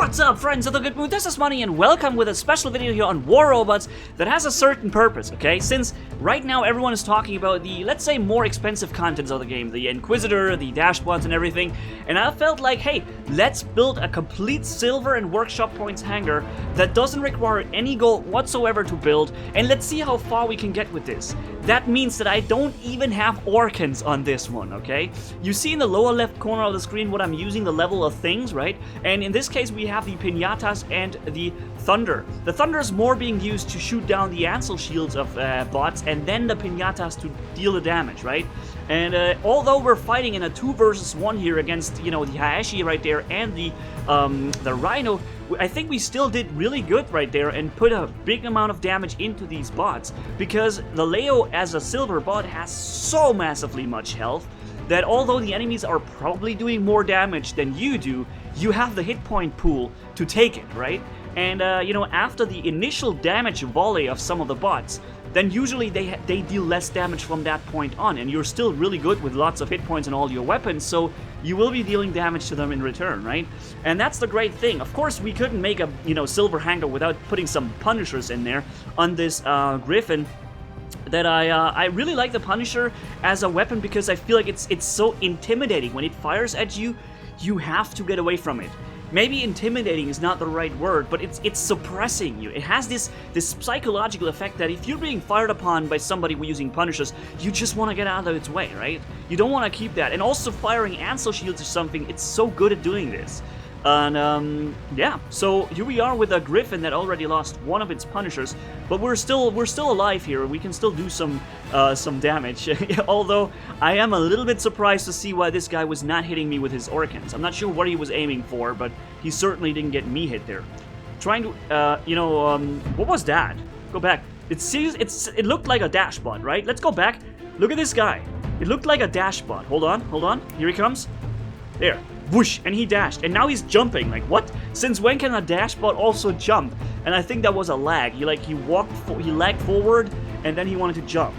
What's up, friends of the good mood? This is Manni and welcome with a special video here on War Robots that has a certain purpose, okay? Since right now everyone is talking about the, let's say, more expensive contents of the game, the Inquisitor, the dashboards and everything, and I felt like, hey, let's build a complete silver and workshop points hangar that doesn't require any gold whatsoever to build, and let's see how far we can get with this. That means that I don't even have Orkans on this one, okay? You see in the lower left corner of the screen what I'm using, the level of things, right? And in this case we have the Pinatas and the Thunder. The Thunder is more being used to shoot down the Ansel shields of bots, and then the Pinatas to deal the damage, right? And although we're fighting in a 2 versus 1 here against, you know, the Hayashi right there and the Rhino, I think we still did really good right there and put a big amount of damage into these bots, because the Leo as a silver bot has so massively much health that although the enemies are probably doing more damage than you do, you have the hit point pool to take it, right? And you know, after the initial damage volley of some of the bots, then usually they deal less damage from that point on, and you're still really good with lots of hit points on all your weapons, so you will be dealing damage to them in return, right? And that's the great thing. Of course, we couldn't make a, you know, silver hangar without putting some Punishers in there on this Griffin. That I really like the Punisher as a weapon because I feel like it's so intimidating. When it fires at you, you have to get away from it. Maybe intimidating is not the right word, but it's suppressing you. It has this psychological effect that if you're being fired upon by somebody using Punishers, you just want to get out of its way, right? You don't want to keep that. And also firing Ansel shields or something, it's so good at doing this. And yeah, so here we are with a Griffin that already lost one of its Punishers, but we're still alive here. We can still do some damage. Although I am a little bit surprised to see why this guy was not hitting me with his Orkans. I'm not sure what he was aiming for, but he certainly didn't get me hit there. Trying to, you know, what was that? Go back. It looked like a dashbot, right? Let's go back. Look at this guy. It looked like a dashbot. Hold on. Here he comes. There. Whoosh, and he dashed, and now he's jumping. Like, what? Since when can a dashbot also jump? And I think that was a lag. He lagged forward, and then he wanted to jump.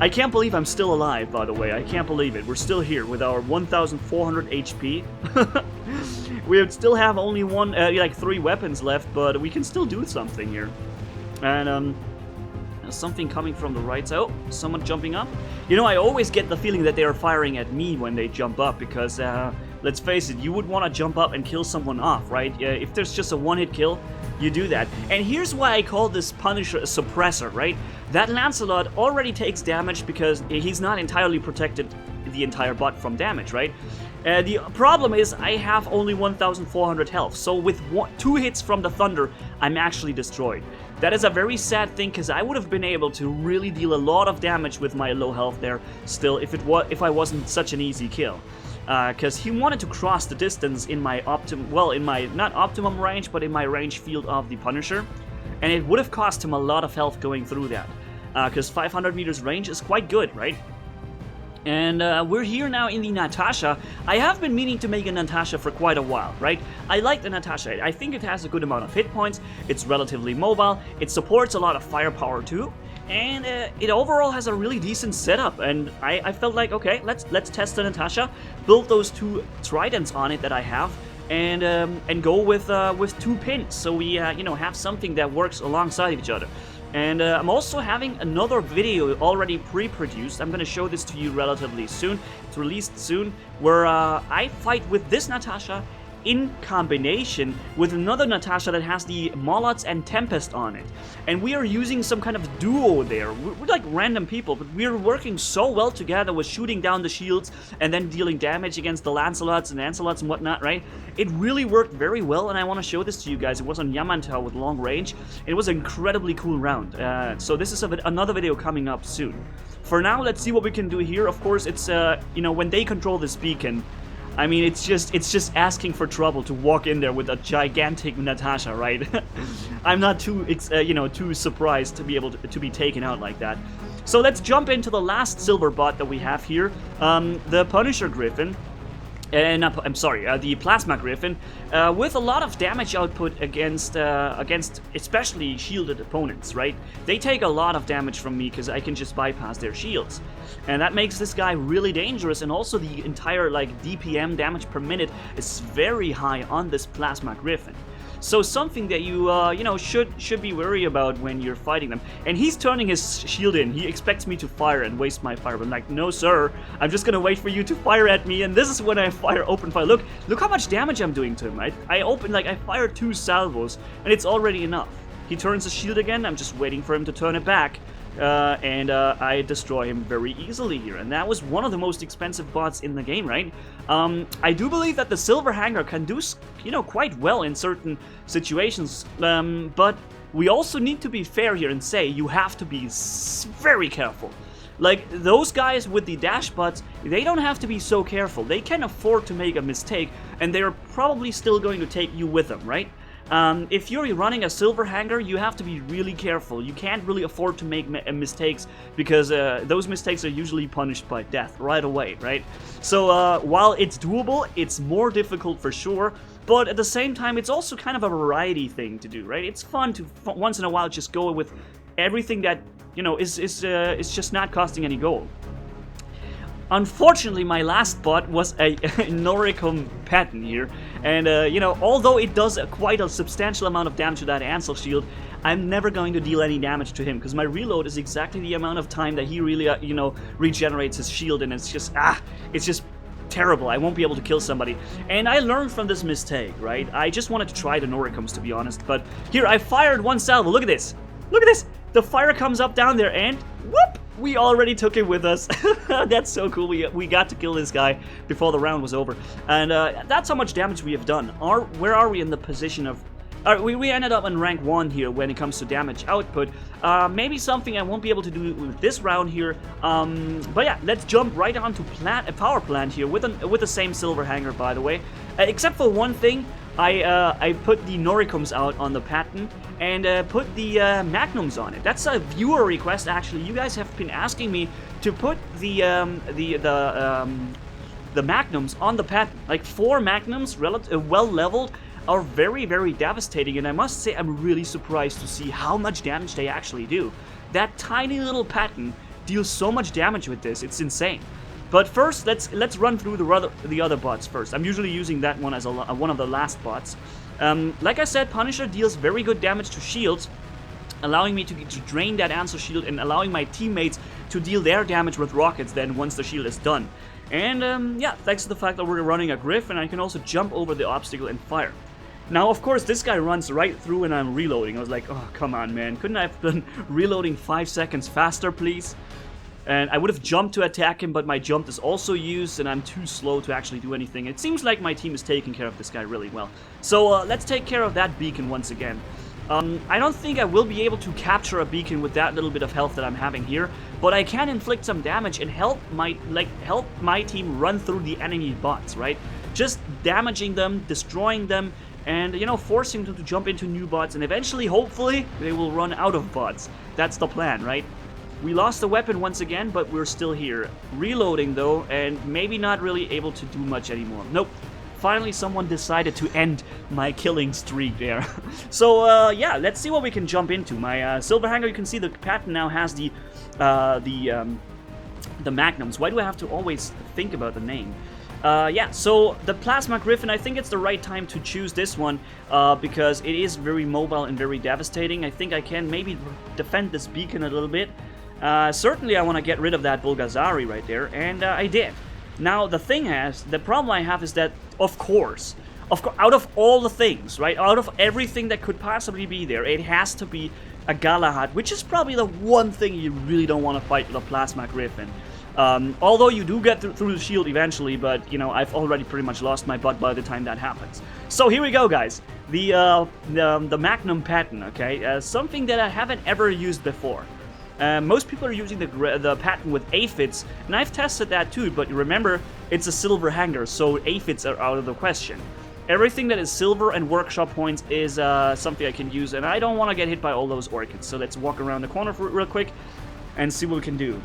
I can't believe I'm still alive, by the way. I can't believe it. We're still here with our 1,400 HP. We still have only like 3 weapons left, but we can still do something here. And there's something coming from the right side. Oh, someone jumping up. You know, I always get the feeling that they are firing at me when they jump up, because let's face it, you would want to jump up and kill someone off, right? If there's just a one-hit kill, you do that. And here's why I call this Punisher a suppressor, right? That Lancelot already takes damage because he's not entirely protected the entire bot from damage, right? The problem is I have only 1,400 health, so with 2 hits from the Thunder, I'm actually destroyed. That is a very sad thing, because I would have been able to really deal a lot of damage with my low health there still if I wasn't such an easy kill. Because he wanted to cross the distance in my not optimum range, but in my range field of the Punisher, and it would have cost him a lot of health going through that. Because 500 meters range is quite good, right? And we're here now in the Natasha. I have been meaning to make a Natasha for quite a while, right? I like the Natasha. I think it has a good amount of hit points. It's relatively mobile. It supports a lot of firepower too. And it overall has a really decent setup. And I felt like, okay, let's test the Natasha. Build those 2 tridents on it that I have. And go with 2 pins. So we, you know, have something that works alongside each other. And I'm also having another video already pre-produced. I'm going to show this to you relatively soon. It's released soon, where I fight with this Natasha in combination with another Natasha that has the Molots and Tempest on it. And we are using some kind of duo there. We're like random people, but we're working so well together with shooting down the shields and then dealing damage against the Lancelots and Lancelots and whatnot, right? It really worked very well, and I want to show this to you guys. It was on Yamantau with long range. It was an incredibly cool round. So this is another video coming up soon. For now, let's see what we can do here. Of course, it's, you know, when they control this beacon, I mean, it's just asking for trouble to walk in there with a gigantic Natasha, right? I'm not too, you know, too surprised to be able to be taken out like that. So let's jump into the last silver bot that we have here, the Punisher Griffin. I'm sorry, the Plasma Griffin, with a lot of damage output against especially shielded opponents, right? They take a lot of damage from me because I can just bypass their shields. And that makes this guy really dangerous, and also the entire, like, DPM, damage per minute, is very high on this Plasma Griffin. So something that you, you know, should be wary about when you're fighting them. And he's turning his shield in. He expects me to fire and waste my fire. But I'm like, no, sir. I'm just gonna wait for you to fire at me. And this is when I open fire. Look how much damage I'm doing to him. I fire 2 salvos, and it's already enough. He turns his shield again. I'm just waiting for him to turn it back. And I destroy him very easily here. And that was one of the most expensive bots in the game, right? I do believe that the Silver Hangar can do, you know, quite well in certain situations, but we also need to be fair here and say you have to be very careful. Like, those guys with the dash bots, they don't have to be so careful. They can afford to make a mistake, and they're probably still going to take you with them, right? If you're running a Silver Hangar, you have to be really careful. You can't really afford to make mistakes, because those mistakes are usually punished by death right away, right? So while it's doable, it's more difficult for sure, but at the same time, it's also kind of a variety thing to do, right? It's fun to once in a while just go with everything that, you know, is just not costing any gold. Unfortunately, my last bot was a Magnum Patton here, and you know, although it does quite a substantial amount of damage to that Ansel shield, I'm never going to deal any damage to him, because my reload is exactly the amount of time that he really, you know, regenerates his shield, and it's just terrible. I won't be able to kill somebody. And I learned from this mistake, right? I just wanted to try the Orkans, to be honest, but here, I fired 1 salvo. Look at this! Look at this! The fire comes up down there, and whoop! We already took him with us. That's so cool. We got to kill this guy before the round was over. And that's how much damage we have done. Where are we in the position of... we ended up in rank 1 here when it comes to damage output. Maybe something I won't be able to do with this round here. But yeah, let's jump right on to a power plant here with the same Silver Hangar, by the way. Except for one thing, I put the Orkans out on the Patton and put the Magnums on it. That's a viewer request, actually. You guys have been asking me to put the Magnums on the Patton. Like, 4 Magnums, well leveled, are very, very devastating, and I must say I'm really surprised to see how much damage they actually do. That tiny little Patton deals so much damage with this, it's insane. But first, let's run through the other bots first. I'm usually using that one as one of the last bots. Like I said, Punisher deals very good damage to shields, allowing me to drain that answer shield and allowing my teammates to deal their damage with rockets then once the shield is done. And yeah, thanks to the fact that we're running a Griffin, I can also jump over the obstacle and fire. Now, of course, this guy runs right through and I'm reloading. I was like, oh, come on, man. Couldn't I have been reloading 5 seconds faster, please? And I would have jumped to attack him, but my jump is also used, and I'm too slow to actually do anything. It seems like my team is taking care of this guy really well. So let's take care of that beacon once again. I don't think I will be able to capture a beacon with that little bit of health that I'm having here, but I can inflict some damage and help my team run through the enemy bots, right? Just damaging them, destroying them, and, you know, forcing them to jump into new bots, and eventually, hopefully, they will run out of bots. That's the plan, right? We lost the weapon once again, but we're still here. Reloading, though, and maybe not really able to do much anymore. Nope. Finally, someone decided to end my killing streak there. So, yeah, let's see what we can jump into. My Silver Hangar, you can see the Patton now has the Magnums. Why do I have to always think about the name? Yeah, so the Plasma Griffin, I think it's the right time to choose this one because it is very mobile and very devastating. I think I can maybe defend this beacon a little bit. Certainly I want to get rid of that Volgazari right there, and I did. Now, the problem I have is that, of course, out of all the things, right, out of everything that could possibly be there, it has to be a Galahad, which is probably the one thing you really don't want to fight with a Plasma Griffin. Although you do get through the shield eventually, but, you know, I've already pretty much lost my butt by the time that happens. So here we go, guys. The Magnum Patton, okay? Something that I haven't ever used before. Most people are using the Patton with Aphids, and I've tested that too, but remember, it's a Silver Hangar, so Aphids are out of the question. Everything that is silver and workshop points is something I can use, and I don't want to get hit by all those Orkans. So let's walk around the corner real quick and see what we can do.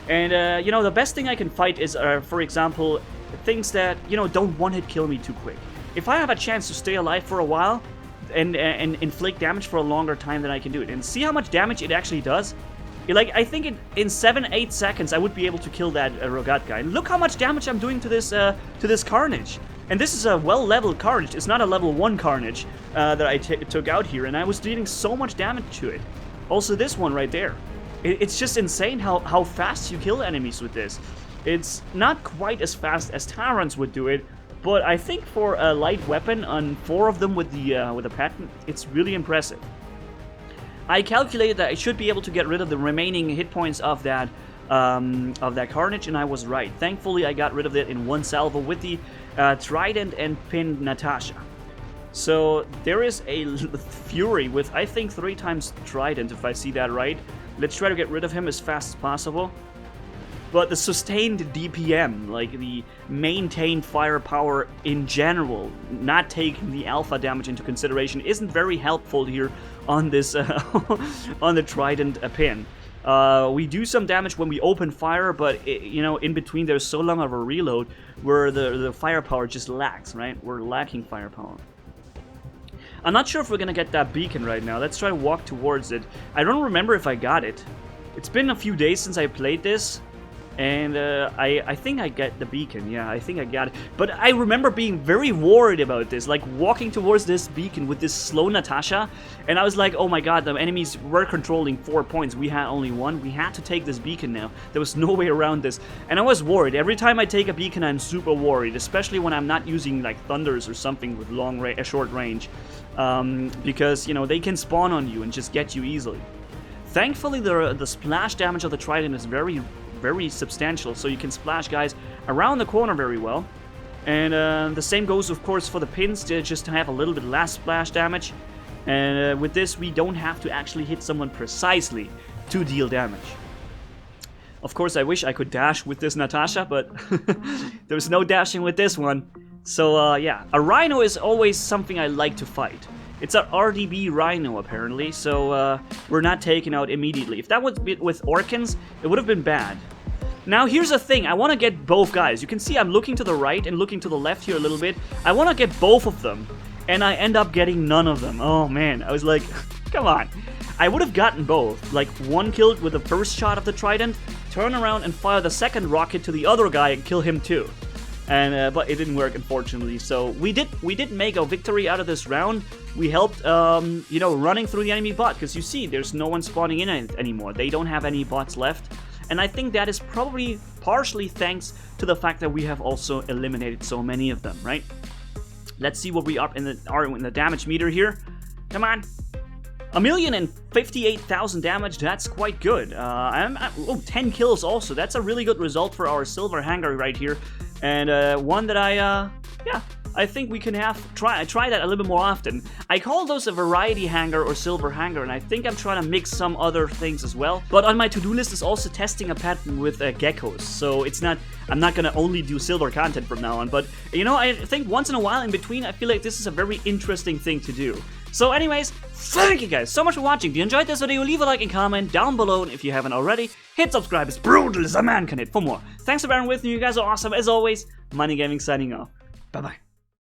And, you know, the best thing I can fight is, for example, things that, you know, don't one-hit kill me too quick. If I have a chance to stay alive for a while and inflict damage for a longer time, then I can do it. And see how much damage it actually does? Like, I think in 7-8 seconds I would be able to kill that Rogat guy. And look how much damage I'm doing to this Carnage. And this is a well-leveled Carnage. It's not a level 1 Carnage that I took out here, and I was dealing so much damage to it. Also this one right there. It's just insane how fast you kill enemies with this. It's not quite as fast as Tyrants would do it, but I think for a light weapon on 4 of them with the Patton, it's really impressive. I calculated that I should be able to get rid of the remaining hit points of that Carnage, and I was right. Thankfully, I got rid of it in one salvo with the Trident and pinned Natasha. So there is a Fury with, I think, 3 times Trident, if I see that right. Let's try to get rid of him as fast as possible. But the sustained DPM, like the maintained firepower in general, not taking the alpha damage into consideration, isn't very helpful here on this on the Trident pin. We do some damage when we open fire, but you know, in between there's so long of a reload where the firepower just lacks, right? We're lacking firepower. I'm not sure if we're gonna get that beacon right now. Let's try to walk towards it. I don't remember if I got it. It's been a few days since I played this. And I think I get the beacon. Yeah, I think I got it. But I remember being very worried about this, like walking towards this beacon with this slow Natasha, and I was like, oh my god, the enemies were controlling 4 points. We had only 1. We had to take this beacon now. There was no way around this. And I was worried. Every time I take a beacon, I'm super worried, especially when I'm not using like thunders or something with short range. Because, you know, they can spawn on you and just get you easily. Thankfully, the splash damage of the Trident is very substantial, so you can splash guys around the corner very well. And the same goes, of course, for the pins, just to have a little bit less splash damage. And with this, we don't have to actually hit someone precisely to deal damage. Of course, I wish I could dash with this Natasha, but there's no dashing with this one. So, yeah, a Rhino is always something I like to fight. It's an RDB Rhino, apparently, so we're not taken out immediately. If that was with Orkans, it would have been bad. Now, here's the thing. I want to get both guys. You can see I'm looking to the right and looking to the left here a little bit. I want to get both of them, and I end up getting none of them. Oh, man. I was like, come on. I would have gotten both. Like, one killed with the first shot of the Trident, turn around and fire the second rocket to the other guy and kill him too. And but it didn't work, unfortunately. So we did make a victory out of this round. We helped, you know, running through the enemy bot, because you see, there's no one spawning in anymore. They don't have any bots left, and I think that is probably partially thanks to the fact that we have also eliminated so many of them, right? Let's see what we are in the damage meter here. Come on. 1,058,000 damage, that's quite good. 10 kills also, that's a really good result for our silver Hangar right here. And one that I think we can try that a little bit more often. I call those a variety Hangar or silver Hangar, and I think I'm trying to mix some other things as well. But on my to-do list is also testing a pattern with geckos, so I'm not gonna only do silver content from now on, but you know, I think once in a while in between, I feel like this is a very interesting thing to do. So anyways, thank you guys so much for watching. If you enjoyed this video, leave a like and comment down below, and if you haven't already, hit subscribe. It's brutal as a man can hit for more. Thanks for bearing with me, you guys are awesome as always. Manni-Gaming signing off. Bye bye.